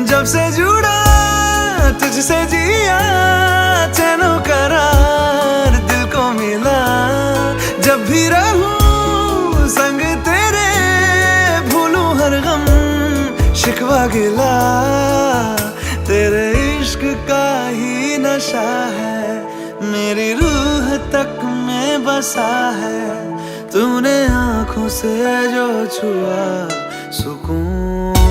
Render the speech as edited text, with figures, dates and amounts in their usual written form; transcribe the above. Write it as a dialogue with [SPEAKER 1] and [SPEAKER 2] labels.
[SPEAKER 1] जब से जुड़ा तुझसे जिया, चैनो करार दिल को मिला। जब भी रहूं संग तेरे, भूलूं हर गम शिकवा गिला। तेरे इश्क का ही नशा है, मेरी रूह तक में बसा है। तूने आंखों से जो छुआ सुकून